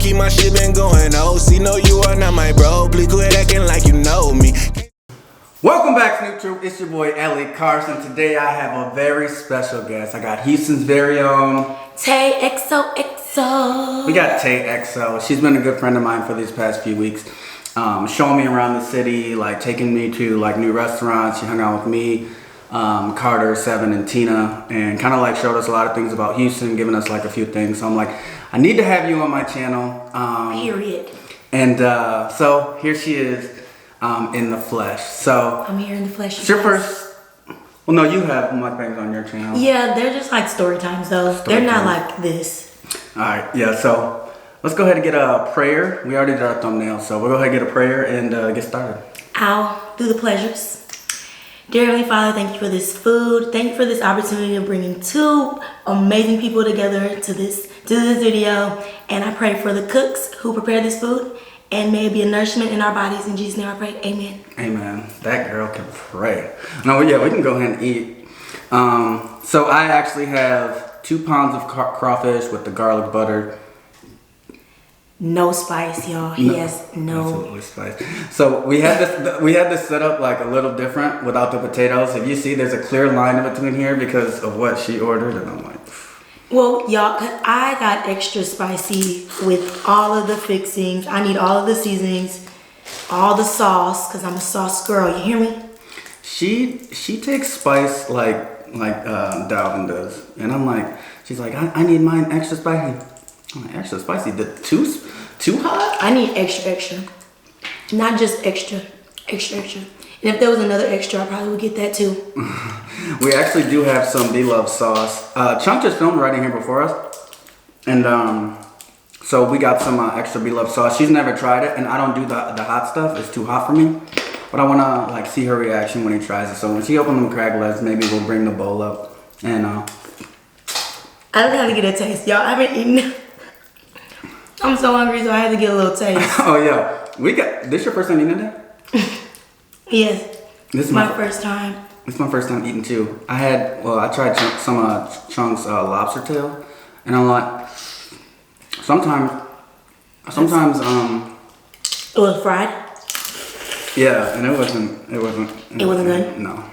keep my shit been going. Oh, see, no, you are not my bro. Please quit acting like you know me. Welcome back, Snoop Troop. It's your boy, Lecarson. Today I have a very special guest. I got Houston's very own Tayxoxo. We got Tayxoxo. She's been a good friend of mine for these past few weeks. Showing me around the city, like taking me to like new restaurants. She hung out with me, Carter, Seven, and Tina, and kind of like showed us a lot of things about Houston, giving us like a few things. So I'm like, I need to have you on my channel. Period. And so here she is. In the flesh. So I'm here in the flesh. It's your first. Well, no, you have mukbangs on your channel. Yeah, they're just like story times though. They're not like this. All right, yeah. So let's go ahead and get a prayer. We already did our thumbnail, so we'll go ahead and get a prayer and get started. I'll do the pleasures. Dear Heavenly Father, thank you for this food. Thank you for this opportunity of bringing two amazing people together to this video. And I pray for the cooks who prepare this food. And may it be a nourishment in our bodies. In Jesus' name I pray. Amen. Amen. That girl can pray. No, yeah, we can go ahead and eat. So I actually have 2 pounds of crawfish with the garlic butter. No spice, y'all. He has no absolutely spice. So we had this set up like a little different without the potatoes. If you see, there's a clear line in between here because of what she ordered, and I'm like. Well, y'all, I got extra spicy with all of the fixings. I need all of the seasonings, all the sauce, because I'm a sauce girl. You hear me? She takes spice like Dalvin does. And I'm like, she's like, I need mine extra spicy. I'm like, extra spicy? Too hot? I need extra. Not just extra. And if there was another extra, I probably would get that too. We actually do have some beloved sauce. Chunk just filmed right in here before us. And so we got some extra beloved sauce. She's never tried it, and I don't do the hot stuff. It's too hot for me. But I want to like see her reaction when he tries it. So when she opens them crab legs, maybe we'll bring the bowl up. And I don't have to get a taste. Y'all, I haven't eaten. I'm so hungry, so I had to get a little taste. Oh yeah, this your first time eating it? Yes. This is my first time. It's my first time eating too. I tried some Chunk's lobster tail, and I'm like, sometimes it was fried. Yeah, and it wasn't good. No.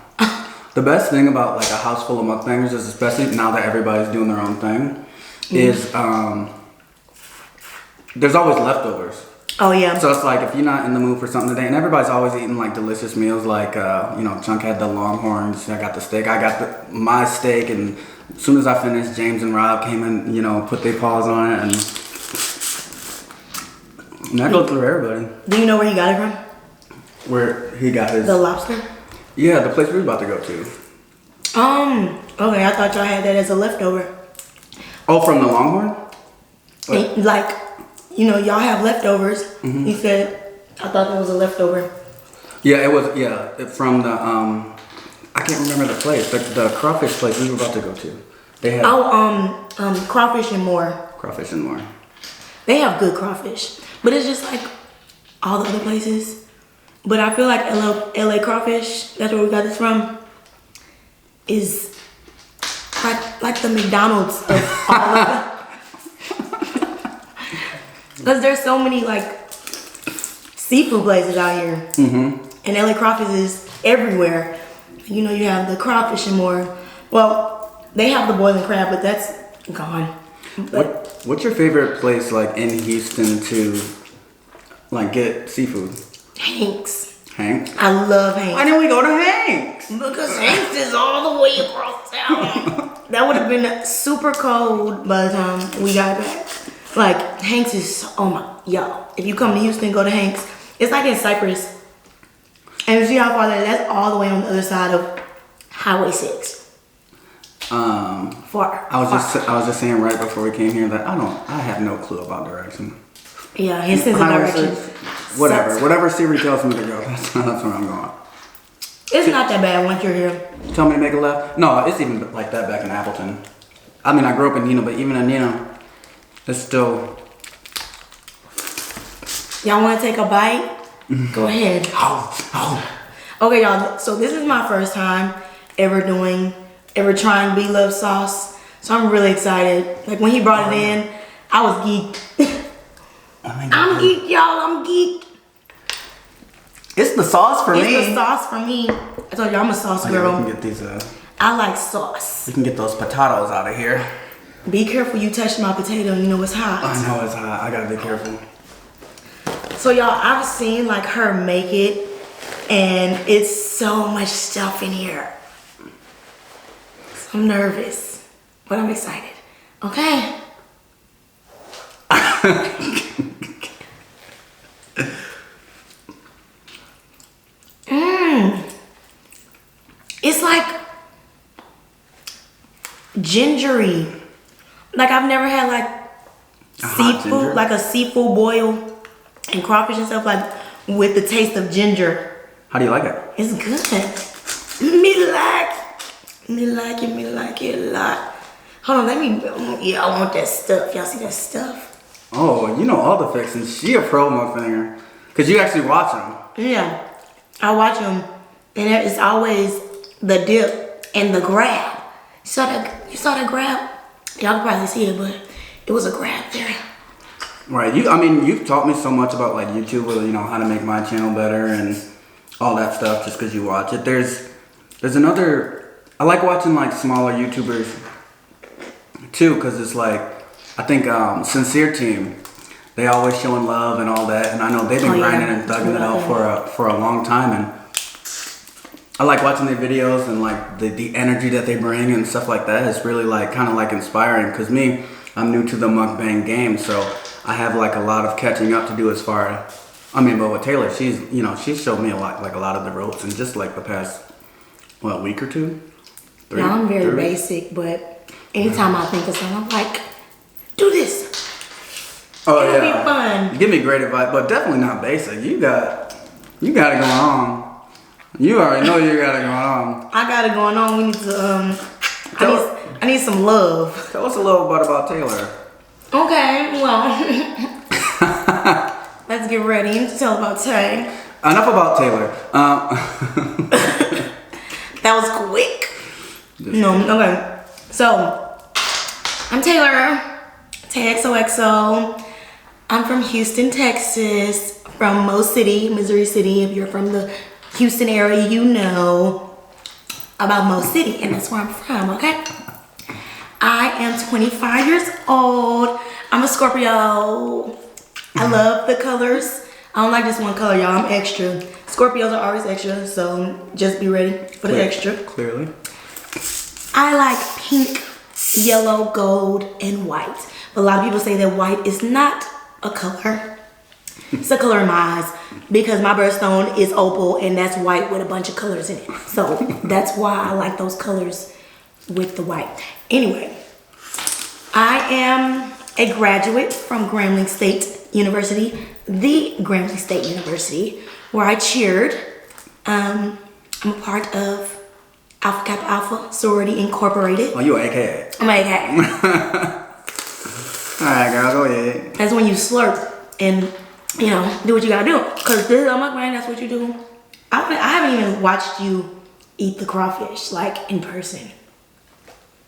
The best thing about like a house full of mukbangers is, especially now that everybody's doing their own thing, is there's always leftovers. Oh yeah. So it's like if you're not in the mood for something today, and everybody's always eating like delicious meals, like Chunk had the longhorns, I got the steak, I got my steak, and as soon as I finished, James and Rob came and put their paws on it, and that goes through everybody. Do you know where he got it from? Where he got his? The lobster? Yeah, the place we were about to go to. Okay, I thought y'all had that as a leftover. Oh, from the longhorn? Like, y'all have leftovers. Mm-hmm. He said, I thought that was a leftover. Yeah, it was, from the, I can't remember the place, the crawfish place we were about to go to. They have Crawfish and More. Crawfish and More. They have good crawfish, but it's just like all the other places. But I feel like LA Crawfish, that's where we got this from, is like the McDonald's of all of them. Because there's so many like seafood places out here. Mm-hmm. And LA Crawfish is everywhere. You have the Crawfish and More. Well, they have the boiling crab, but that's gone. But what's your favorite place like in Houston to like get seafood? Hanks. Hanks? I love Hanks. Why didn't we go to Hanks? Because Hanks is all the way across town. That would have been super cold by the time we got back. Like, Hanks is, y'all. If you come to Houston, go to Hanks. It's like in Cypress. And you see how far that's all the way on the other side of Highway 6. Far. I was just saying right before we came here that I have no clue about direction. Yeah, his sense of direction. Whatever Siri tells me to go, that's where I'm going. It's not that bad once you're here. Tell me to make a left? No, it's even like that back in Appleton. I mean, I grew up in Nino, but even in Nino, it's still. Y'all want to take a bite? Go ahead. Okay, y'all. So this is my first time ever trying beloved sauce. So I'm really excited. Like when he brought it in, I was geeked. geek, y'all. I'm geek. It's the sauce for me. It's the sauce for me. I told you I'm a sauce Yeah, girl. we can get these. I like sauce. We can get those potatoes out of here. Be careful, you touch my potato, you know it's hot. I know it's hot. I gotta be careful. So y'all, I've seen like her make it, and it's so much stuff in here. So I'm nervous, but I'm excited. Okay. It's like gingery. Like I've never had like seafood, like a seafood boil and crawfish and stuff like with the taste of ginger. How do you like it? It's good. Me like it a lot. Hold on, let me, yeah, I want that stuff. Y'all see that stuff? Oh, you know all the fixings. She a pro, Mukbanger. Cause you actually watch them. Yeah, I watch them, and there is always the dip and the grab. You saw that grab? Y'all can probably see it, but it was a grab there. Right. You've taught me so much about like YouTube, you know, how to make my channel better and all that stuff just because you watch it. There's another, I like watching like smaller YouTubers too, because it's like, I think Sincere Team, they always showing love and all that, and I know they've been grinding and thugging it out for a long time, and I like watching their videos and like the energy that they bring and stuff like that. It's really like kind of like inspiring, because me, I'm new to the mukbang game, so I have like a lot of catching up to do as far as, but with Taylor, she's showed me a lot of the ropes in just like the past, week or two? Three? Yeah, I'm very basic, but anytime I think of something, I'm like, do this. Oh, It'll be fun. You give me great advice, but definitely not basic. You got it going on. You already know you got it going on. I got it going on. We need to, I need some love. Tell us a little bit about Taylor. Okay, well, let's get ready to tell about Tay. Enough about Taylor. That was quick. Okay. So, I'm Taylor, Tayxoxo. I'm from Houston, Texas, from Mo City, Missouri City. If you're from the Houston area, you know about Mo City, and that's where I'm from, okay? I am 25 years old. I'm a Scorpio. I love the colors. I don't like just one color, y'all. I'm extra. Scorpios are always extra, so just be ready for the extra. Clearly. I like pink, yellow, gold, and white. But a lot of people say that white is not a color. It's a color in my eyes because my birthstone is opal, and that's white with a bunch of colors in it. So that's why I like those colors with the white. Anyway, I am a graduate from Grambling State University, the Grambling State University, where I cheered. I'm a part of Alpha Kappa Alpha Sorority Incorporated. Oh, you an AKA. I'm an AKA. Alright, girl, go ahead. That's when you slurp and, do what you gotta do. Because this is a mukbang, that's what you do. I haven't even watched you eat the crawfish, like, in person.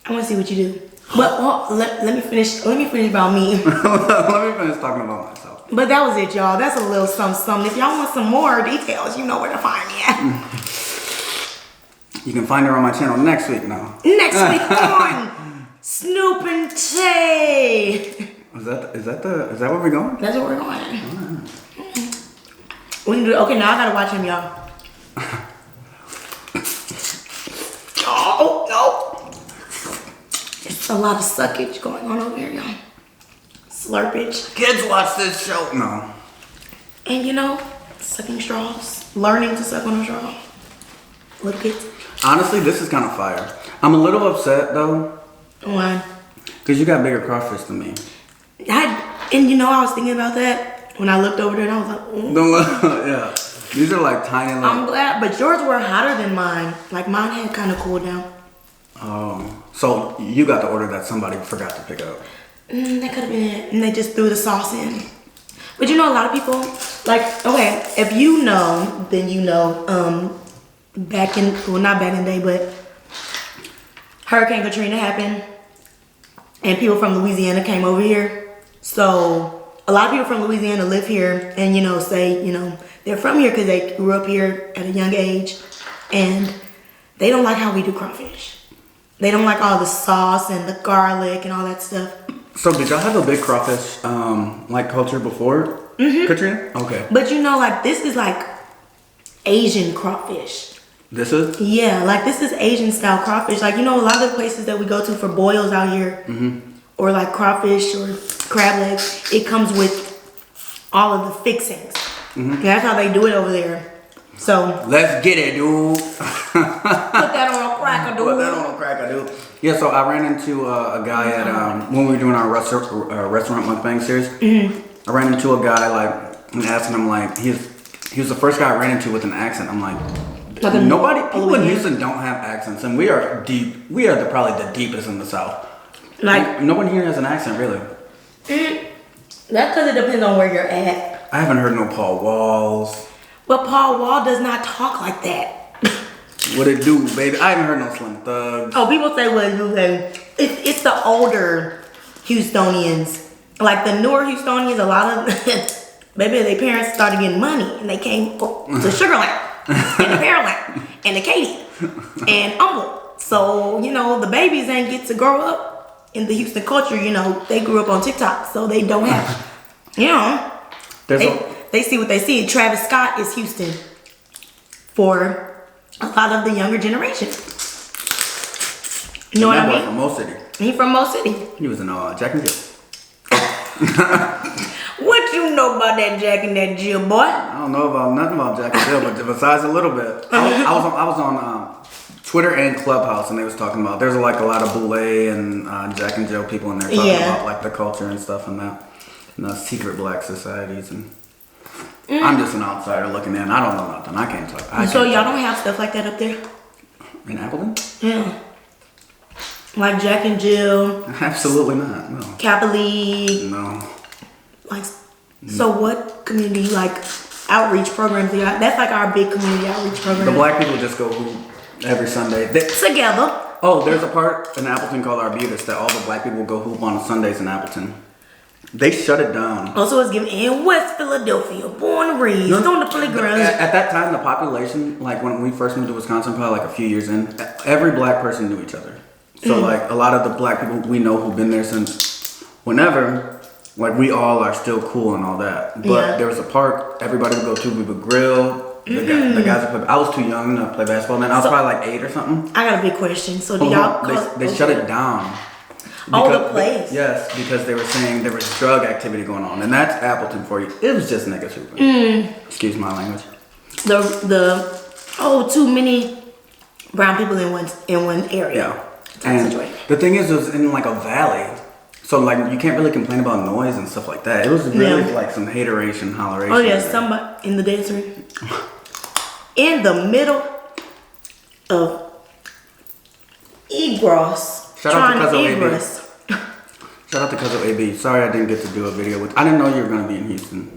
I want to see what you do. But let me finish about me. Let me finish talking about myself. But that was it, y'all. That's a little something. If y'all want some more details, you know where to find me at. You can find her on my channel next week now. Next week on Snoop and Tay. Is that where we're going? That's where we're going. Right. We can do. Okay, now I gotta watch him, y'all. Oh no! It's a lot of suckage going on over here, y'all. Slurpage. Kids watch this show. No. And sucking straws, learning to suck on a straw. Little kids. Honestly, this is kind of fire. I'm a little upset though. Why? Because you got bigger crawfish than me. I was thinking about that when I looked over there, and I was like, oh. Yeah. These are like tiny little. I'm glad, but yours were hotter than mine. Like mine had kind of cooled down. Oh, so you got the order that somebody forgot to pick up. That could have been it. And they just threw the sauce in. But a lot of people, if you know, then you know, not back in the day, but Hurricane Katrina happened and people from Louisiana came over here. So a lot of people from Louisiana live here and, say, they're from here because they grew up here at a young age, and they don't like how we do crawfish. They don't like all the sauce and the garlic and all that stuff. So did y'all have a big crawfish culture before Katrina? Okay. But this is like Asian crawfish. This is? Yeah, this is Asian style crawfish. A lot of the places that we go to for boils out here, or like crawfish or crab legs, it comes with all of the fixings. That's how they do it over there. So let's get it, dude. Put that on a cracker, dude. Put that on a cracker, dude. Yeah, so I ran into a guy at when we were doing our restaurant mukbang series. I ran into a guy and asked him he was the first guy I ran into with an accent. I'm like, people in Houston don't have accents, and we are deep. We are probably the deepest in the South. No one here has an accent, really. That's because it depends on where you're at. I haven't heard no Paul Walls. But Paul Wall does not talk like that. What it do, baby? I haven't heard no Slim Thugs. Oh, people say what it do. It's the older Houstonians. The newer Houstonians, a lot of maybe their parents started getting money and they came to Sugarland and the Pearland and the Katy and Humble. So, the babies ain't get to grow up in the Houston culture. They grew up on TikTok, so they don't have, they see what they see. Travis Scott is Houston for a lot of the younger generation. You know what I mean? From Mo City. He from Mo City. He was in Jack and Jill. What you know about that Jack and that Jill, boy? I don't know about nothing about Jack and Jill, but besides a little bit. I was on Twitter and Clubhouse, and they was talking about there's a lot of Boulay and Jack and Jill people in there talking about the culture and stuff and that, and the secret black societies and. I'm just an outsider looking in. I don't know nothing. I can't talk. So y'all don't have stuff like that up there? In Appleton? Yeah. Like Jack and Jill? Absolutely not. No. Kappa League? No. So what community outreach programs do y'all? That's our big community outreach program. The black people just go hoop every Sunday. Together. Oh, there's a part in Appleton called Arbutus that all the black people go hoop on Sundays in Appleton. They shut it down. Also, it's given in West Philadelphia, born and raised on the playground. At that time, the population, when we first moved to Wisconsin, probably a few years in, every black person knew each other. So a lot of the black people we know who've been there since whenever, we all are still cool and all that. But there was a park everybody would go to. We would grill. The guys would play. I was too young to play basketball then. I was probably 8 or something. I got a big question. So do y'all? They shut it down. The place? Yes, because they were saying there was drug activity going on, and that's Appleton for you. It was just niggas hooping. Excuse my language. Too many brown people in one area. Yeah, and the thing is, it was in a valley, so you can't really complain about noise and stuff like that. It was really some hateration, holleration. Oh yeah, somebody in the desert, in the middle of Egros. Shout out to Cuzzo AB. Shout out to Cuzzo AB. Sorry I didn't get to do a video with. I didn't know you were gonna be in Houston.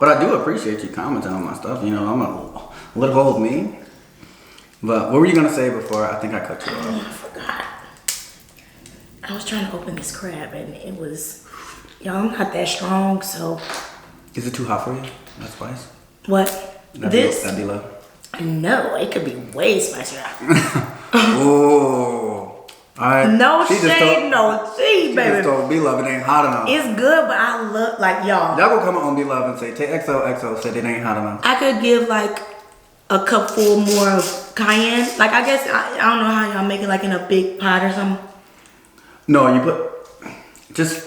But I do appreciate you commenting on my stuff. I'm a little old me. But what were you gonna say before? I think I cut you off. I forgot. I was trying to open this crab and it was, I'm not that strong, so. Is it too hot for you? That spice? What? That'd be low. No, it could be way spicier. Oh. Alright. No shade, no tea, baby. Just told B-Love it ain't hot enough. It's good, but I love, y'all. Y'all go come on B-Love and say, Tayxoxo said it ain't hot enough. I could give, a cupful more of cayenne. I guess, I don't know how y'all make it, in a big pot or something. No, you put,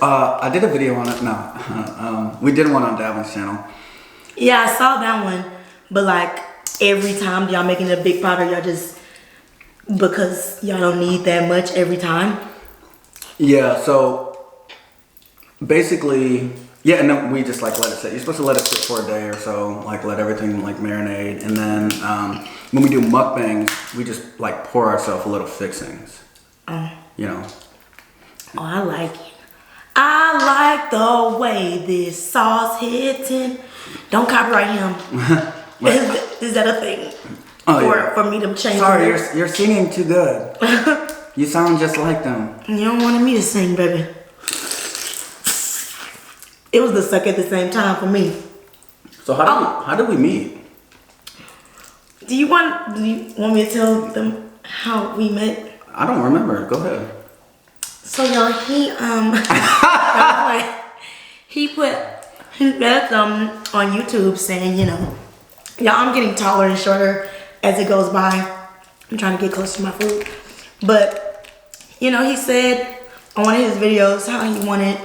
I did a video on it. No. We did one on Davin's channel. Yeah, I saw that one. But, every time y'all making a big pot, or y'all just, because y'all don't need that much every time? Yeah, so basically, and then we just let it sit. You're supposed to let it sit for a day or so, let everything marinate. And then when we do mukbangs, we just pour ourselves a little fixings. Oh, I like it. I like the way this sauce hitting. Don't copyright him. Is that a thing? For me to change? Sorry, you're singing too good. You sound just like them. You don't want me to sing, baby. It was the suck at the same time for me. So how did we meet? Do you want me to tell them how we met? I don't remember. Go ahead. So y'all, he put on YouTube saying, you know, y'all, I'm getting taller and shorter as it goes by. I'm trying to get close to my food. But, you know, he said on one of his videos how he wanted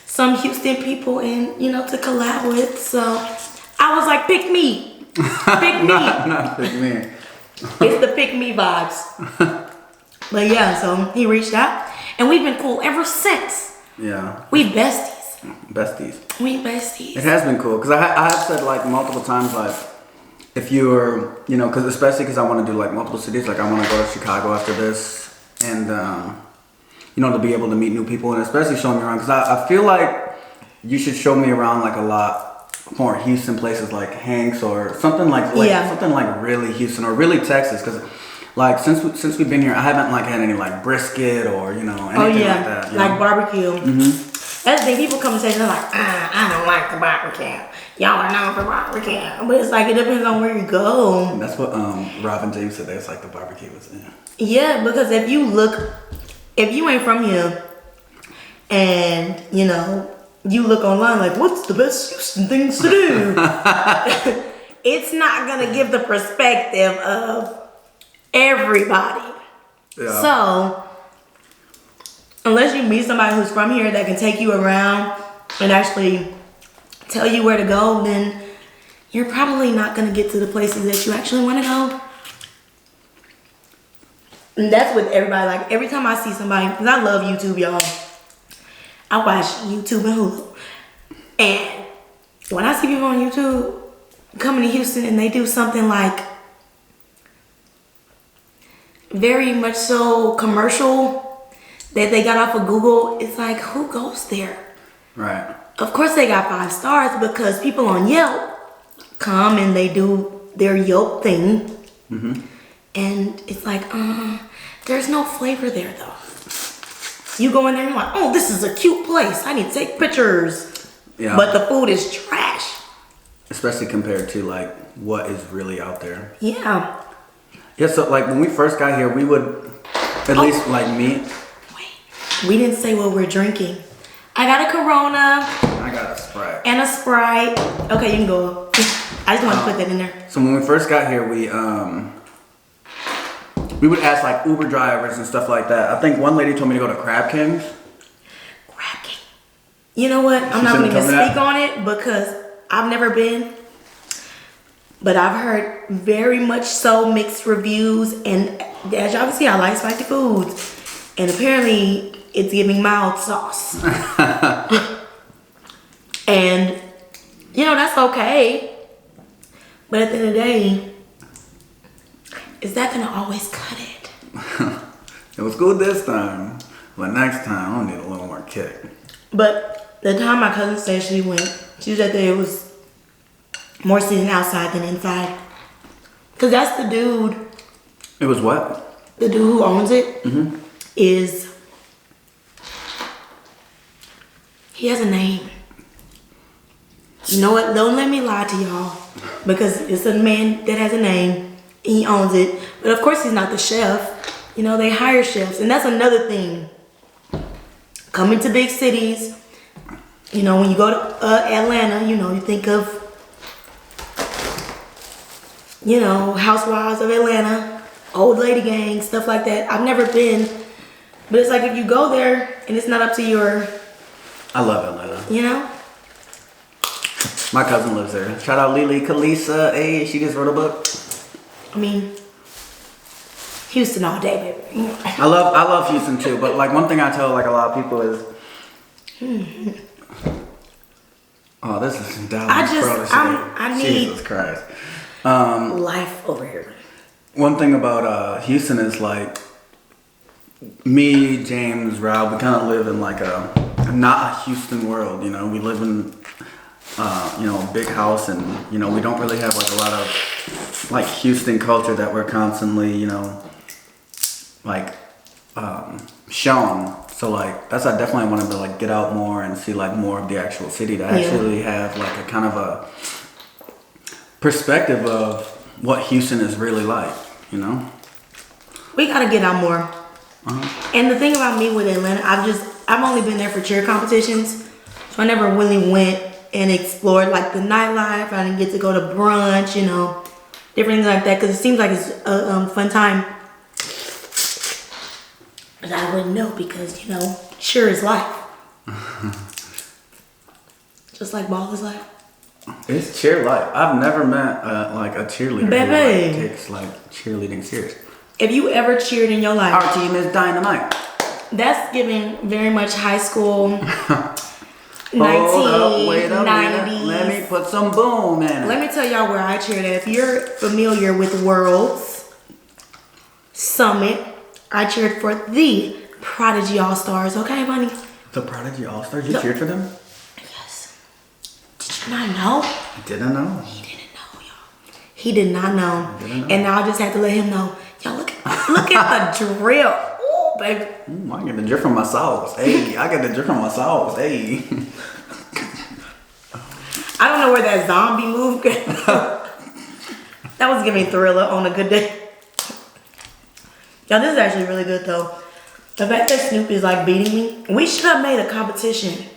some Houston people in, you know, to collab with. So I was like, pick me. Pick me. not pick me. It's the pick me vibes. But yeah, so he reached out and we've been cool ever since. Yeah. We besties. Besties. We besties. It has been cool because I have said like multiple times like if you're, you know, especially because I want to do like multiple cities, like I want to go to Chicago after this and you know, to be able to meet new people and especially show me around because I feel like you should show me around like a lot more Houston places like Hanks or something like something like really Houston or really Texas because like since we've been here I haven't like had any like brisket or you know anything like that. Like barbecue. Mm-hmm. That's the thing. People come and say they're like, I don't like the barbecue. Y'all are known for barbecue, but it's like it depends on where you go. And that's what Robin James said. That's like the barbecue was in. Yeah, because if you ain't from here, and you know you look online like, what's the best Houston things to do? It's not gonna give the perspective of everybody. Yeah. So unless you meet somebody who's from here that can take you around and actually tell you where to go, then you're probably not going to get to the places that you actually want to go. And that's with everybody. Like every time I see somebody, because I love YouTube, y'all. I watch YouTube and Hulu. And when I see people on YouTube coming to Houston and they do something like very much so commercial that they got off of Google, it's like, who goes there? Right. Of course they got 5 stars because people on Yelp come and they do their Yelp thing. Mm-hmm. And it's like, there's no flavor there though. You go in there and you're like, oh, this is a cute place. I need to take pictures. Yeah. But the food is trash. Especially compared to like what is really out there. Yeah. Yeah, so like when we first got here, we would, at least like me. We didn't say what we're drinking. I got a Corona. I got a Sprite. And a Sprite. Okay, you can go. I just want to put that in there. So when we first got here, we would ask like Uber drivers and stuff like that. I think one lady told me to go to Crab King's. Crab King. You know what? I'm not going to even speak on it because I've never been. But I've heard very much so mixed reviews. And as y'all can see, I like spicy foods. And apparently, it's giving mild sauce. And, you know, that's okay. But at the end of the day, is that going to always cut it? It was good this time. But next time, I'm going to need a little more kick. But the time my cousin said she went, she said that it was more seating outside than inside. Because that's the dude. It was what? The dude who owns it. Mm-hmm. He has a name. You know what? Don't let me lie to y'all. Because it's a man that has a name. He owns it. But of course he's not the chef. You know, they hire chefs. And that's another thing. Coming to big cities. You know, when you go to Atlanta, you know, you think of, you know, Housewives of Atlanta. Old lady gang, stuff like that. I've never been. But it's like if you go there and it's not up to your... I love Atlanta. You know? My cousin lives there. Shout out Lily Kalisa. Hey, she just wrote a book. I mean, Houston all day, baby. I love Houston too, but like one thing I tell like a lot of people is... Oh, this is Dallas. I need... Jesus Christ. life over here. One thing about Houston is like... Me, James, Rob, we kind of live in like not a Houston world, you know. We live in, you know, a big house and, you know, we don't really have like a lot of like Houston culture that we're constantly, you know, like shown. So like that's I definitely wanted to like get out more and see like more of the actual city to actually have like a kind of a perspective of what Houston is really like, you know? We gotta get out more. And the thing about me with Atlanta, I've only been there for cheer competitions, so I never really went and explored like the nightlife. I didn't get to go to brunch, you know, different things like that, because it seems like it's a fun time. But I wouldn't know because, you know, cheer is life. Just like ball is life. It's cheer life. I've never met like a cheerleader who like, takes like cheerleading serious. If you ever cheered in your life, our team is dynamite. That's giving very much high school. 1990s. Let me put some boom in it. Let me tell y'all where I cheered at. If you're familiar with Worlds Summit, I cheered for the Prodigy All-Stars. Okay, honey? The Prodigy All-Stars? You cheered for them? Yes. Did you not know? I didn't know. He didn't know, y'all. He did not know. And now I just had to let him know. Y'all, look at the drip. Ooh, baby. Ooh, I get the drip from my sauce. Hey, I get the drip from my sauce. Hey. I don't know where that zombie move came from. That was giving Thriller on a good day. Y'all, this is actually really good though. The fact that Snoop is like beating me, we should have made a competition.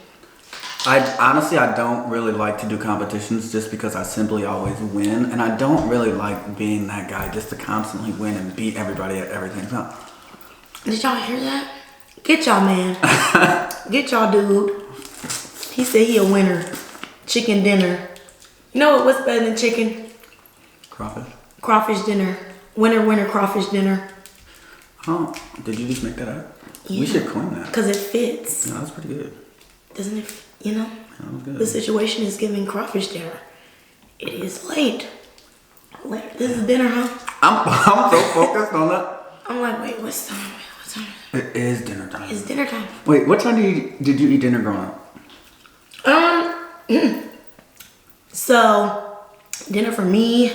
I don't really like to do competitions just because I simply always win, and I don't really like being that guy just to constantly win and beat everybody at everything. So, did y'all hear that? Get y'all man. Get y'all dude. He said he a winner. Chicken dinner. You know what? What's better than chicken? Crawfish. Crawfish dinner. Winner crawfish dinner. Oh, did you just make that up? Yeah. We should coin that. Because it fits. Yeah, that's pretty good. Doesn't it? You know? That was good. The situation is giving crawfish dinner. It is late. This is dinner, huh? I'm so focused on that. I'm like, wait, what's time? What time? It is dinner time. It's dinner time. Wait, what time did you eat dinner growing up? So dinner for me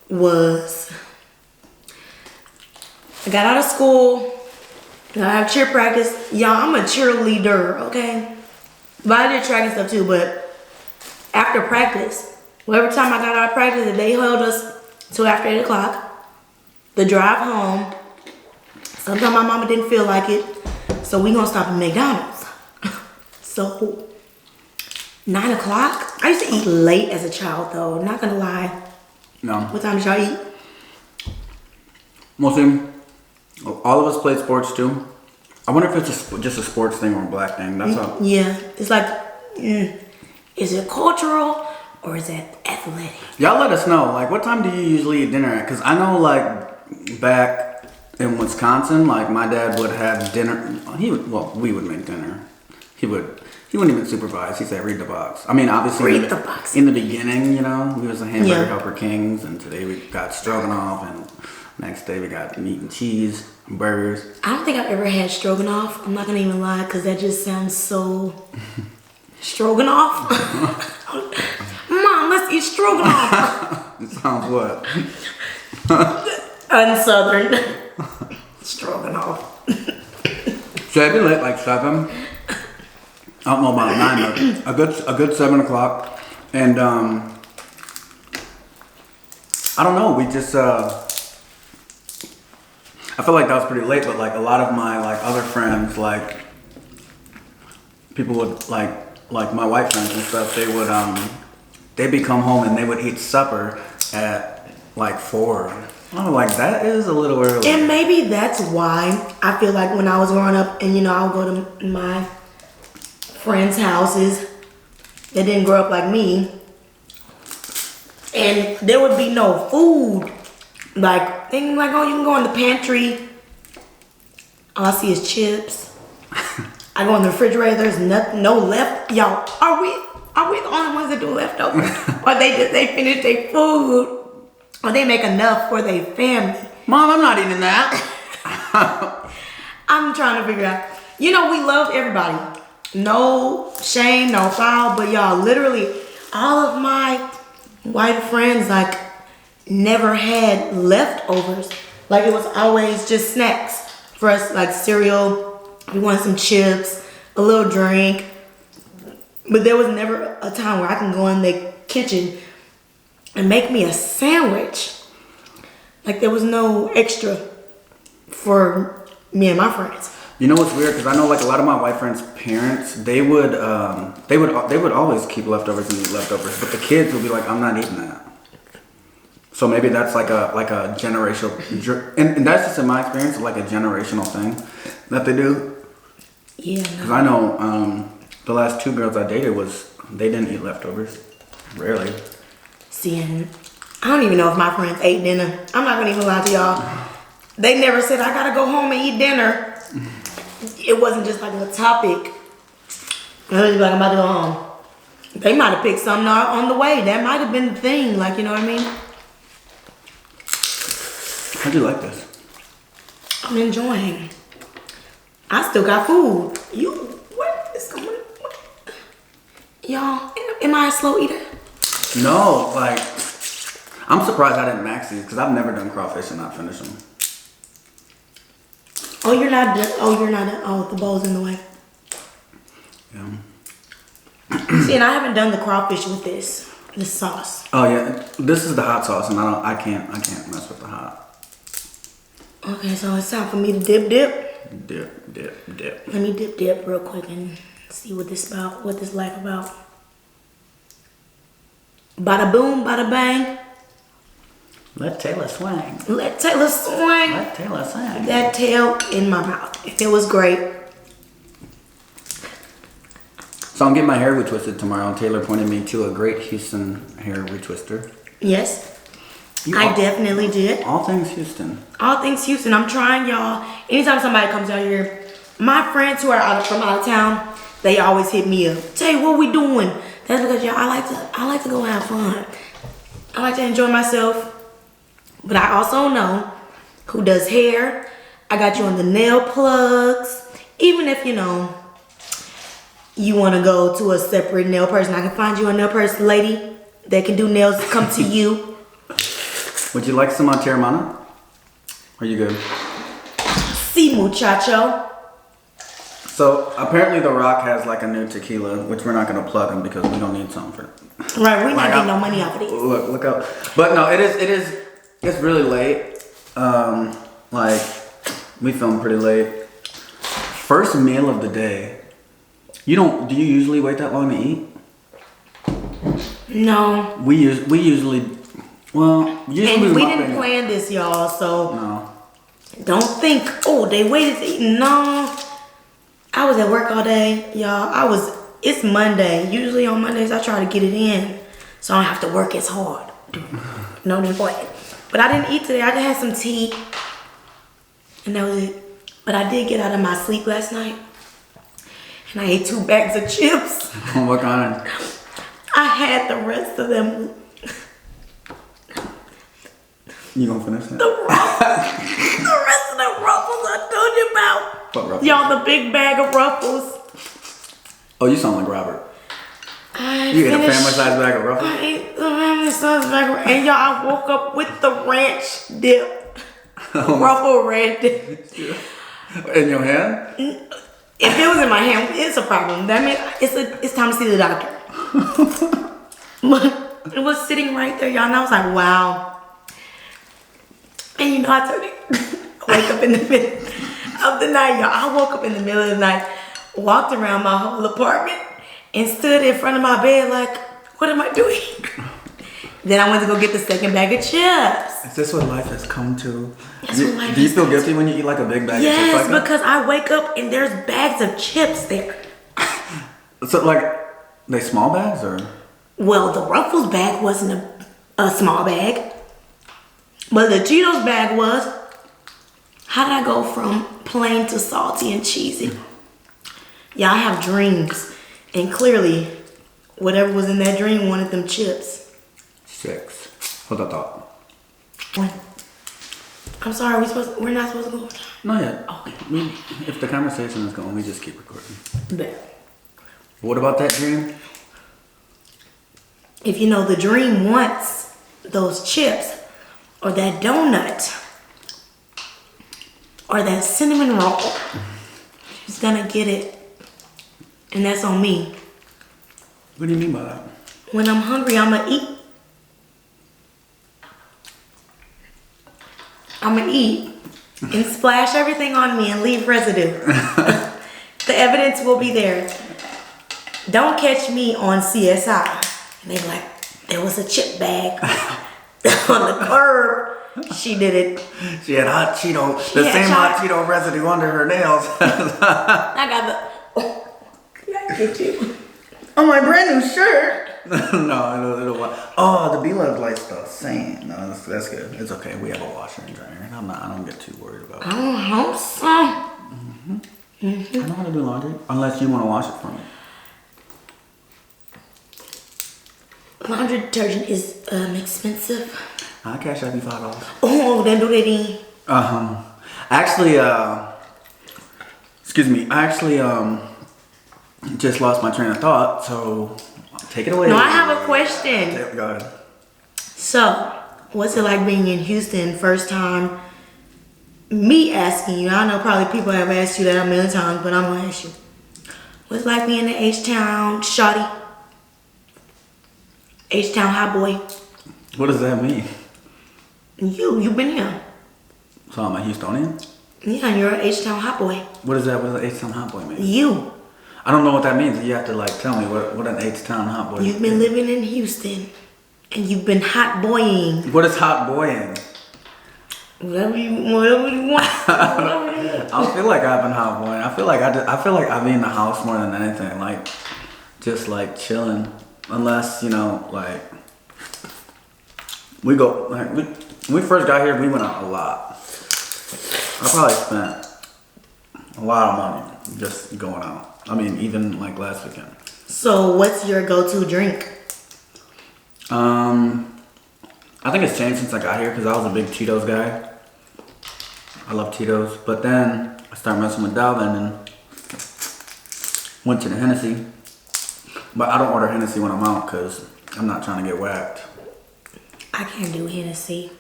was, I got out of school, I have cheer practice. Y'all, I'm a cheerleader, okay? But I did track and stuff too, but after practice, whatever time I got out of practice, if they held us till after 8 o'clock, the drive home, sometimes my mama didn't feel like it, so we gonna stop at McDonald's. So 9 o'clock? I used to eat late as a child though, not gonna lie. No. What time did y'all eat? Mostly, all of us played sports too. I wonder if it's just a sports thing or a black thing. That's all. Yeah, it's like, is it cultural or is it athletic? Y'all let us know. Like, what time do you usually eat dinner at? Because I know, like, back in Wisconsin, like, my dad would have dinner. We would make dinner. He wouldn't even supervise. He said, read the box. I mean, obviously, Read the box. In the beginning, you know, we was the hamburger helper kings, and today we got stroganoff, and next day we got meat and cheese, and burgers. I don't think I've ever had stroganoff. I'm not gonna even lie, because that just sounds so stroganoff. Mom, let's eat stroganoff. It sounds what? Unsouthern. Stroganoff. 7, like 7. I don't know about 9, but a good 7 o'clock. And I don't know, we just I feel like that was pretty late, but like a lot of my like other friends, like people would like my white friends and stuff, they would they'd come home and they would eat supper at like 4. Oh, like that is a little early. And maybe that's why I feel like when I was growing up and you know I would go to my friends' houses that didn't grow up like me, and there would be no food. Like, they can like, oh, you can go in the pantry. All I see is chips. I go in the refrigerator, there's no left. Y'all, are we the only ones that do leftovers? Or they finish their food, or they make enough for their family? Mom, I'm not eating that. I'm trying to figure out. You know, we love everybody. No shame, no foul, but y'all, literally, all of my white friends, like, never had leftovers. Like, it was always just snacks for us, like cereal, We wanted some chips, a little drink. But there was never a time where I can go in the kitchen and make me a sandwich. Like there was no extra for me and my friends. You know what's weird? Because I know like a lot of my white friends' parents, they would always keep leftovers and eat leftovers, but the kids would be like, I'm not eating that. So maybe that's like a generational, and that's just in my experience, like a generational thing that they do. Yeah. Because I know the last 2 girls I dated they didn't eat leftovers, rarely. See, and I don't even know if my friends ate dinner. I'm not gonna even lie to y'all. They never said I gotta go home and eat dinner. It wasn't just like a topic. It was like I'm about to go home. They might have picked something on the way. That might have been the thing. Like, you know what I mean? How'd you like this? I'm enjoying. I still got food. What is going on? Y'all, am I a slow eater? No, like, I'm surprised I didn't max these because I've never done crawfish and not finish them. Oh, you're not. Oh, the bowl's in the way. Yeah. See, and I haven't done the crawfish with this sauce. Oh yeah, this is the hot sauce, and I can't mess with the hot. Okay, so it's time for me to dip. Dip. Let me dip real quick and see what this life about. Bada boom, bada bang. Let Taylor swing. Let Taylor swing. Let Taylor swing. That tail in my mouth. It was great. So I'm getting my hair retwisted tomorrow. Taylor pointed me to a great Houston hair retwister. Yes, I definitely did. All things Houston. All things Houston. I'm trying, y'all. Anytime somebody comes out here, my friends who are from out of town, they always hit me up. Tay, what we doing? That's because y'all, I like to go have fun. I like to enjoy myself. But I also know who does hair. I got you on the nail plugs. Even if, you want to go to a separate nail person, I can find you a nail person lady that can do nails, come to you. Would you like some Terramana? Are you good? Si, muchacho. So apparently The Rock has like a new tequila, which we're not going to plug him because we don't need something for it. Right, we're not getting no money off of these. Look out. But no, it's really late. Like we filmed pretty late. First meal of the day. Do you usually wait that long to eat? No. We usually And we didn't plan this, y'all, so no. Don't think, they waited to eat. No. I was at work all day, y'all. It's Monday. Usually on Mondays I try to get it in so I don't have to work as hard. No, just playing. But I didn't eat today. I just had some tea. And that was it. But I did get out of my sleep last night. And I ate 2 bags of chips. What kind? I had the rest of them. You gonna finish that? The rest of the Ruffles I told you about. What Ruffles? Y'all, the big bag of Ruffles. Oh, you sound like Robert. You ate a family-sized bag of Ruffles? I ate the family-sized bag of Ruffles. And y'all, I woke up with the ranch dip. Ruffle ranch dip. In your hand? If it was in my hand, it's a problem. That means it's time to see the doctor. But it was sitting right there, y'all, and I was like, wow. And I told you, wake up in the middle of the night, y'all. I woke up in the middle of the night, walked around my whole apartment, and stood in front of my bed like, what am I doing? Then I went to go get the second bag of chips. Is this what life has come to? Do you feel guilty when you eat like a big bag of chips like that? Yes, because I wake up and there's bags of chips there. So like, they small bags or? Well, the Ruffles bag wasn't a small bag. But the Cheetos bag was. How did I go from plain to salty and cheesy? Yeah, I have dreams. And clearly, whatever was in that dream wanted them chips. 6. Hold that thought. 1. I'm sorry, we're not supposed to go over time? Not yet. Okay. If the conversation is going, we just keep recording. Bet. What about that dream? If the dream wants those chips, or that donut, or that cinnamon roll, He's gonna get it. And that's on me. What do you mean by that? When I'm hungry, I'ma eat. I'ma eat and splash everything on me and leave residue. The evidence will be there. Don't catch me on CSI. And they be like, there was a chip bag on the curb. She did it. She had hot Cheeto, hot Cheeto residue under her nails. I got the. Can I get you? On my brand new shirt. No, it'll. Oh, the B-Love likes the sand. No, that's good. It's okay. We have a washer and dryer. I don't get too worried about it. I don't hope so. I know how to do laundry, unless you want to wash it for me. Laundry detergent is expensive. I'll cash out you $5. Oh, then do that in. Actually, excuse me. I actually just lost my train of thought, so take it away. No, I have a question. Go ahead. So, what's it like being in Houston? First time. Me asking you. I know probably people have asked you that a million times, but I'm gonna ask you. What's it like being in H-Town, shawty? H-Town hot boy. What does that mean? You've been here. So I'm a Houstonian? Yeah, and you're an H-Town hot boy. What does that? What does H-Town hot boy mean? You. I don't know what that means. You have to like tell me what an H-Town hot boy. You've been living in Houston, and you've been hot boying. What is hot boying? Whatever you want. I feel like I've been hot boying. I feel like I be in the house more than anything. Like just like chilling, unless like we go. Like, when we first got here, we went out a lot. I probably spent a lot of money just going out. I mean, even like last weekend. So, what's your go-to drink? I think it's changed since I got here because I was a big Tito's guy. I love Tito's, but then I started messing with Dalvin and went to the Hennessy. But I don't order Hennessy when I'm out because I'm not trying to get whacked. I can't do Hennessy.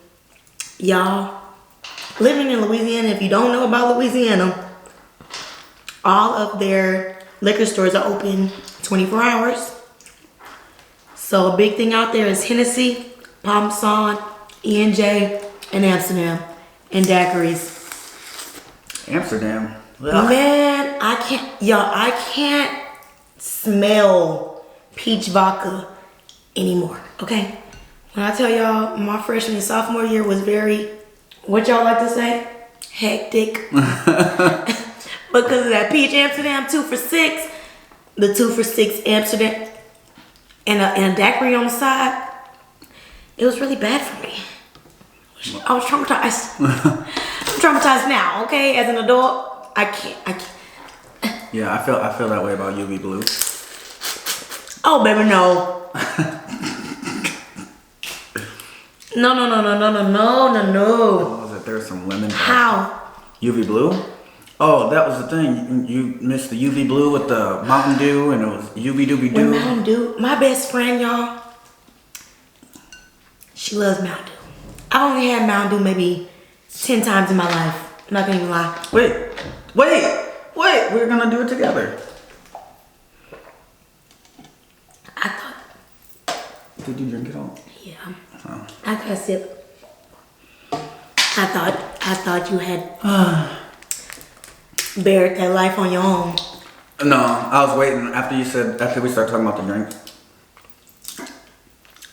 Y'all, living in Louisiana, if you don't know about Louisiana, all of their liquor stores are open 24 hours. So a big thing out there is Hennessy, Parmesan, E&J, and Amsterdam, and daiquiris. Amsterdam. Man, I can't smell peach vodka anymore, okay? When I tell y'all my freshman and sophomore year was very, what y'all like to say? Hectic. Because of that peach Amsterdam 2 for $6, the 2 for $6 Amsterdam, and a daiquiri on the side, it was really bad for me. I was traumatized. I'm traumatized now, okay? As an adult, I can't. Yeah, I feel that way about UV Blue. Oh, baby, no. No. What was it? There's some lemon. How? UV Blue? Oh, that was the thing. You missed the UV Blue with the Mountain Dew, and it was UV Doobie Doo. Mountain Dew. My best friend, y'all, she loves Mountain Dew. I've only had Mountain Dew maybe 10 times in my life. I'm not gonna even lie. Wait. We're gonna do it together. I thought. Did you drink it all? Yeah. Oh. I got a sip. I thought you had bared that life on your own. No, I was waiting after we started talking about the drink.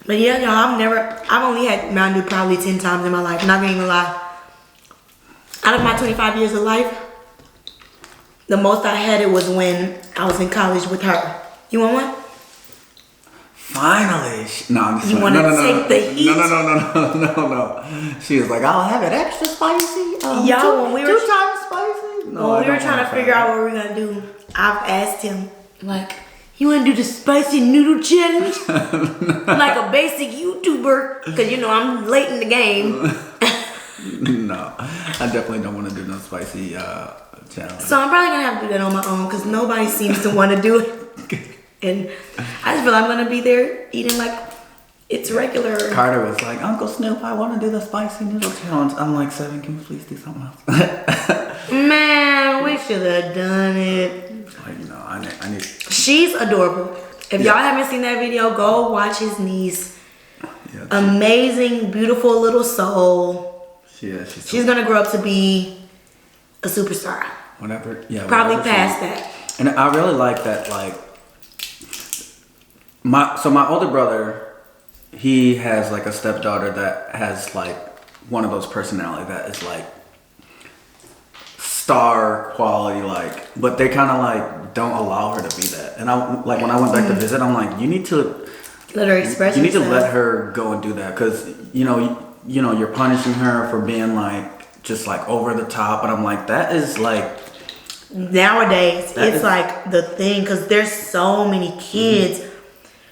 But yeah, y'all, I've only had Mountain Dew probably 10 times in my life. Not gonna even lie. Out of my 25 years of life, the most I had it was when I was in college with her. You want one? Finally. No, I'm just You want to take the heat? No. She was like, I'll have it extra spicy. Y'all, when we were 2 times spicy. No, when we were trying to figure out what we were gonna do, I've asked him, like, you wanna do the spicy noodle challenge? Like a basic YouTuber, cause I'm late in the game. No, I definitely don't want to do no spicy challenge. So I'm probably gonna have to do that on my own, cause nobody seems to want to do it. And I just feel I'm gonna be there eating like it's regular. Carter was like, Uncle Snoop, I want to do the spicy noodle challenge. I'm like, Seven, can we please do something else? Man, we should have done it. Like, I need. She's adorable. If y'all haven't seen that video, go watch his niece. Yeah, Amazing, beautiful little soul. She's gonna grow up to be a superstar. Whatever. Yeah. Probably whatever past that. And I really like that. Like, my older brother, he has like a stepdaughter that has like one of those personality that is like star quality, like, but they kind of like don't allow her to be that. And I like when I went back to visit, I'm like, you need to let her express You need to herself. let her go and do that, because you're punishing her for being like just like over the top. And I'm like, that is like nowadays it's like the thing, because there's so many kids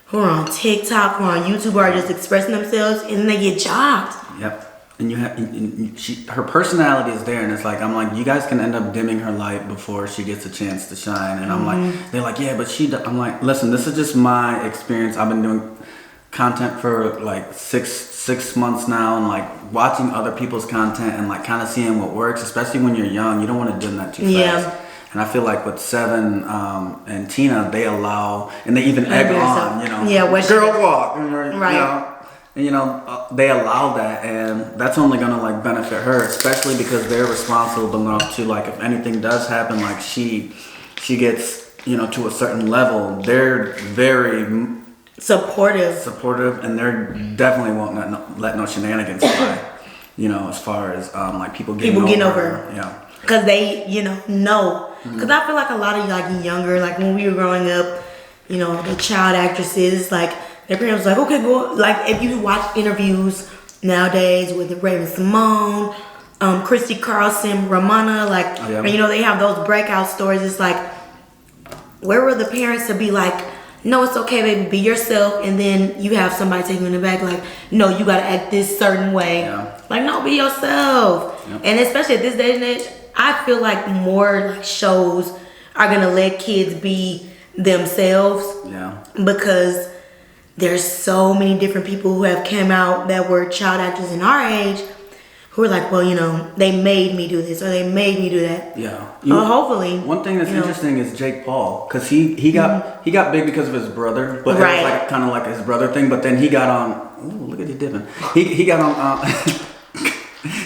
who are on TikTok, who are on YouTube, who are just expressing themselves, and then they get jobs. Yep. And her personality is there, and it's like, I'm like, you guys can end up dimming her light before she gets a chance to shine. And I'm like, they're like, yeah, but I'm like, listen, this is just my experience. I've been doing content for like six months now, and like watching other people's content and like kind of seeing what works, especially when you're young. You don't want to dim that too fast. And I feel like with Seven and Tina, they allow, and they even egg on, girl walk, right? They allow that, and that's only gonna like benefit her, especially because they're responsible enough to, like, if anything does happen, like she gets to a certain level, they're very supportive, and they're definitely won't let no shenanigans fly. As far as like people getting over. Yeah. Because they, know. Because I feel like a lot of like younger, like when we were growing up, the child actresses, like their parents was like, okay, go. Like if you watch interviews nowadays with Raven Simone, Christy Carlson, Ramona, like, and, they have those breakout stories. It's like, where were the parents to be like, no, it's okay, baby, be yourself, and then you have somebody taking you in the back like, no, you gotta act this certain way. Yeah. Like, no, be yourself. Yep. And especially at this day and age, I feel like more like shows are gonna let kids be themselves. Yeah. Because there's so many different people who have came out that were child actors in our age who are like, well, they made me do this or they made me do that. Yeah. Hopefully. One thing that's interesting is Jake Paul, because he got big because of his brother, but it was like kind of like his brother thing. But then he got on. Ooh, look at you dipping. He got on.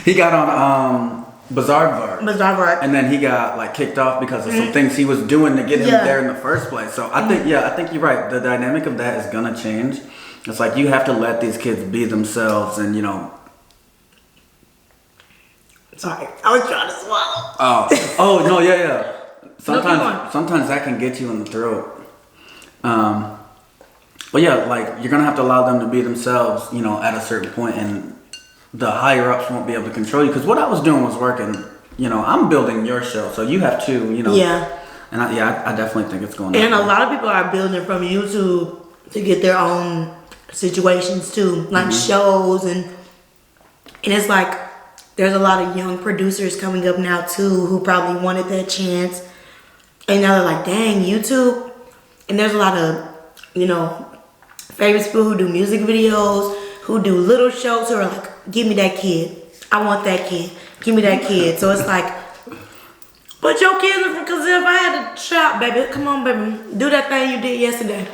He got on Bizarre Bar, and then he got like kicked off because of some things he was doing to get him there in the first place. So I think you're right. The dynamic of that is gonna change. It's like you have to let these kids be themselves, and Sorry, I was trying to swallow. Oh no, yeah. Sometimes that can get you in the throat. But yeah, like you're gonna have to allow them to be themselves, at a certain point, and the higher ups won't be able to control you. Because what I was doing was working. I'm building your show, so you have to, Yeah. And I definitely think it's going. And a lot of people are building from YouTube to get their own situations too, like shows, and it's like there's a lot of young producers coming up now too who probably wanted that chance, and now they're like, dang, YouTube. And there's a lot of famous people who do music videos, who do little shows, who are like, give me that kid. I want that kid. Give me that kid. So it's like, but your kids are, because if I had to chop, baby, come on, baby, do that thing you did yesterday.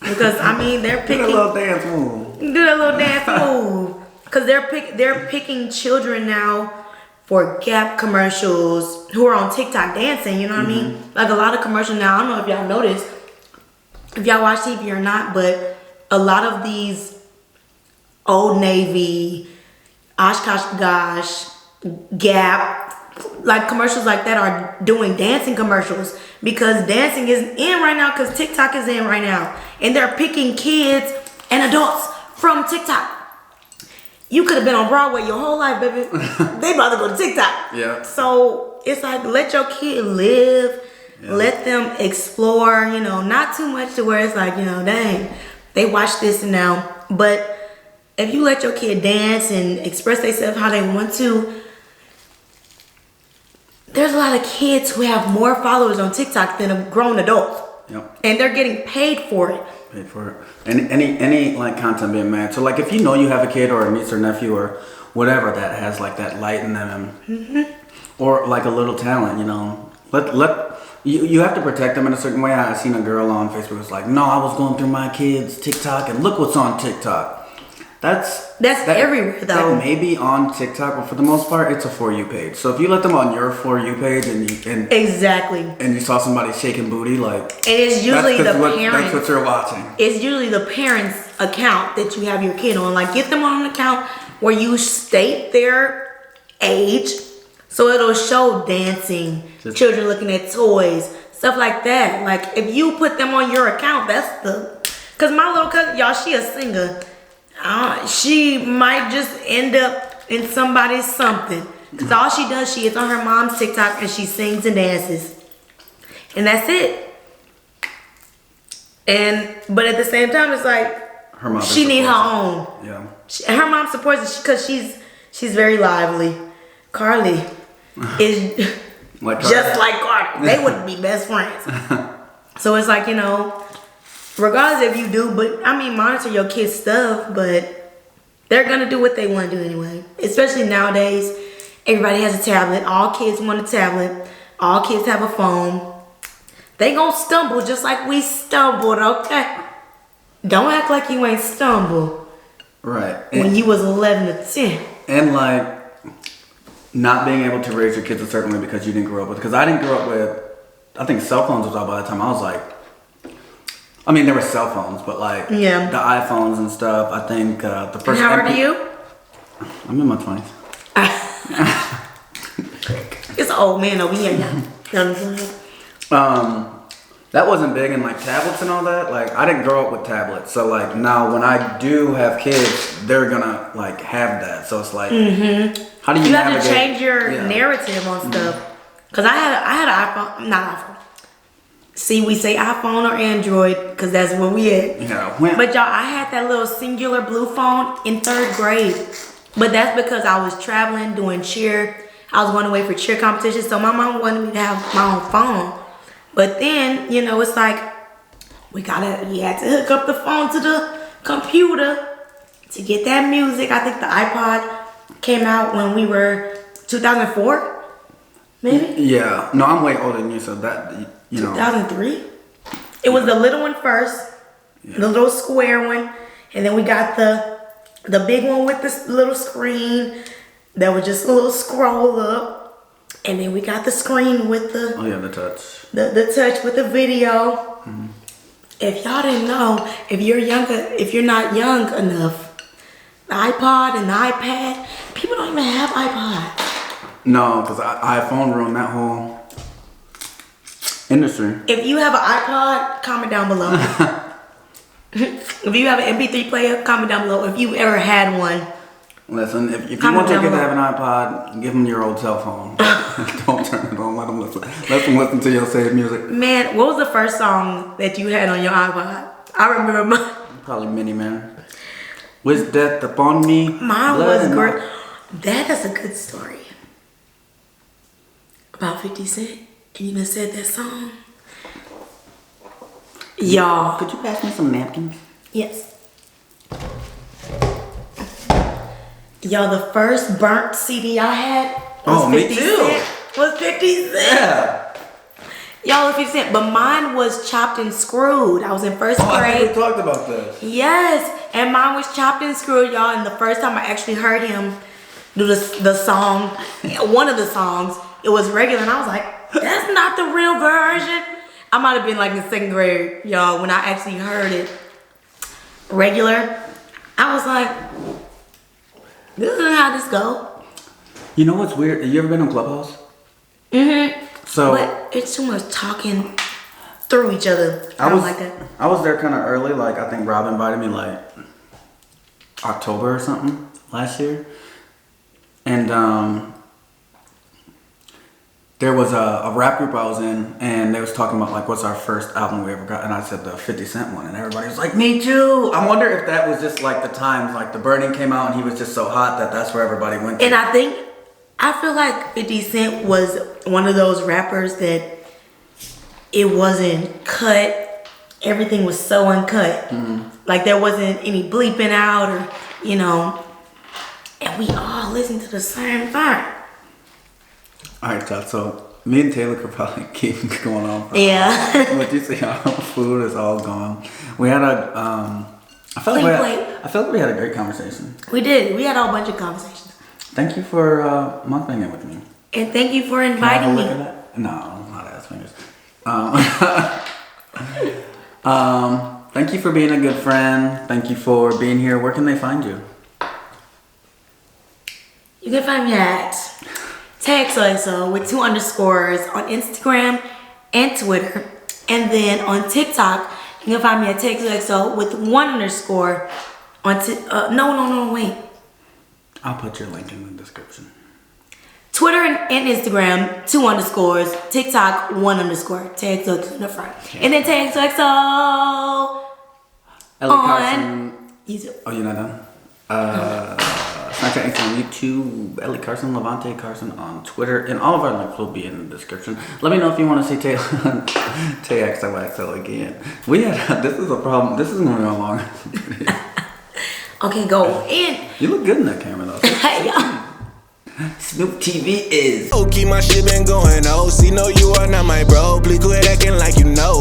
Because they're picking. Do that little dance move. Do that little dance move. Because they're picking children now for Gap commercials who are on TikTok dancing. You know what I mean? Like a lot of commercials now. I don't know if y'all noticed, if y'all watch TV or not, but a lot of these Old Navy, Oshkosh, Gap, like commercials like that are doing dancing commercials because dancing is in right now, because TikTok is in right now. And they're picking kids and adults from TikTok. You could have been on Broadway your whole life, baby. They about to go to TikTok. Yeah. So it's like, let your kid live. Yeah. Let them explore, not too much to where it's like, dang, they watch this now. But if you let your kid dance and express themselves how they want to, there's a lot of kids who have more followers on TikTok than a grown adults. Yep. And they're getting paid for it. Paid for it. And any like content being made. So like if you have a kid or a niece or nephew or whatever that has like that light in them, or like a little talent, you know. You have to protect them in a certain way. I seen a girl on Facebook was like, no, I was going through my kids' TikTok and look what's on TikTok. That's everywhere though. That may be on TikTok, but for the most part, it's a For You page. So if you let them on your For You page and exactly, and you saw somebody shaking booty, like, and it's usually the parents. That's what you're watching. It's usually the parents' account that you have your kid on. Like, get them on an account where you state their age, so it'll show dancing, children looking at toys, stuff like that. Like, if you put them on your account, cause my little cousin, y'all, she a singer. She might just end up in somebody's something. Cause all she does, she is on her mom's TikTok and she sings and dances. And that's it. But at the same time, it's like, she need her own. Yeah. Her mom supports it because she's very lively. Carly is like just like Carly. They wouldn't be best friends. So it's like, you know, regardless if you do, but I mean, monitor your kids' stuff, but they're gonna do what they want to do anyway. Especially nowadays, everybody has a tablet. All kids want a tablet. All kids have a phone. They gonna stumble just like we stumbled, okay? Don't act like you ain't stumbled. Right. When you was 11 to 10. And like, not being able to raise your kids a certain way because you didn't grow up with. Because I didn't grow up with, I think cell phones was out by the time I was like, I mean, there were cell phones, but like the iPhones and stuff. I think the first. And how old are you? I'm in my 20s. It's an old man over here now. That wasn't big in like tablets and all that. Like, I didn't grow up with tablets, so like now when I do have kids, they're gonna like have that. So it's like, how do you? You have to change your narrative on stuff. Cause I had an iPhone, not iPhone. See, we say iPhone or Android because that's where we at. Yeah. But y'all, I had that little singular blue phone in 3rd grade. But that's because I was traveling, doing cheer. I was going away for cheer competitions, so my mom wanted me to have my own phone. But then, you know, it's like, you had to hook up the phone to the computer to get that music. I think the iPod came out when we were 2004, maybe? Yeah. No, I'm way older than you, so that, you know. 2003? It was the little one first, the little square one, and then we got the big one with this little screen that was just a little scroll up. And then we got the screen with the... Oh yeah, the touch. The touch with the video. If y'all didn't know, if you're not young enough, the iPod and the iPad, people don't even have iPod. No, because iPhone ruined that whole industry. If you have an iPod, comment down below. If you have an MP3 player, comment down below. If you ever had one. Listen, if you want your kid to have an iPod, give them your old cell phone. Don't turn it on. Let them listen to your saved music. Man, what was the first song that you had on your iPod? I remember mine. Probably Mini Man. With death upon me. Mine was great. That is a good story. About 50 Cent. And you done said that song. Y'all. Could you pass me some napkins? Yes. Y'all, the first burnt CD I had was 50 Cent. Was 50 Cent. Yeah. Y'all, 50 Cent. But mine was Chopped and Screwed. I was in 1st grade. I think we talked about this. Yes. And mine was Chopped and Screwed, y'all. And the first time I actually heard him do the song, one of the songs, it was regular. And I was like, that's not the real version. I might have been like in 2nd grade, y'all, when I actually heard it regular. I was like, this isn't how this go. You know what's weird? Have you ever been on Clubhouse? So, but it's too much talking through each other. I don't like that. I was there kind of early. Like, I think Rob invited me like October or something last year. And there was a rap group I was in, and they was talking about like what's our first album we ever got, and I said the 50 Cent one, and everybody was like, me too. I wonder if that was just like the times, like The Burning came out and he was just so hot that that's where everybody went to. And I feel like 50 Cent was one of those rappers that it wasn't cut. Everything was so uncut. Like there wasn't any bleeping out or, you know, and we all listened to the same thing. Alright, y'all, so me and Taylor could probably keep going on for Yeah. but you see our food is all gone. We had a I felt like we had a great conversation. We did. We had a whole bunch of conversations. Thank you for mukbanging with me. And thank you for Can I have a inviting look me. at that? No, not ass fingers. Thank you for being a good friend. Thank you for being here. Where can they find you? You can find me at Tayxoxo with 2 underscores on Instagram and Twitter. And then on TikTok, you can find me at Tayxoxo with 1 underscore on no, wait. I'll put your link in the description. Twitter and Instagram, 2 underscores. TikTok, 1 underscore. Tayxoxo in the front. And then Tayxoxo on YouTube. Oh, you're not done? Snapchat, Instagram, YouTube, Lecarson, Levante Carson on Twitter, and all of our links will be in the description. Let me know if you want to see Tayxoxo again. This is a problem. This is going to go long. Okay, go in. You look good in that camera though. Yeah. Snoop TV is. Oh, keep my shit been going. Oh, see, no, you are not my bro. Please quit acting like you know.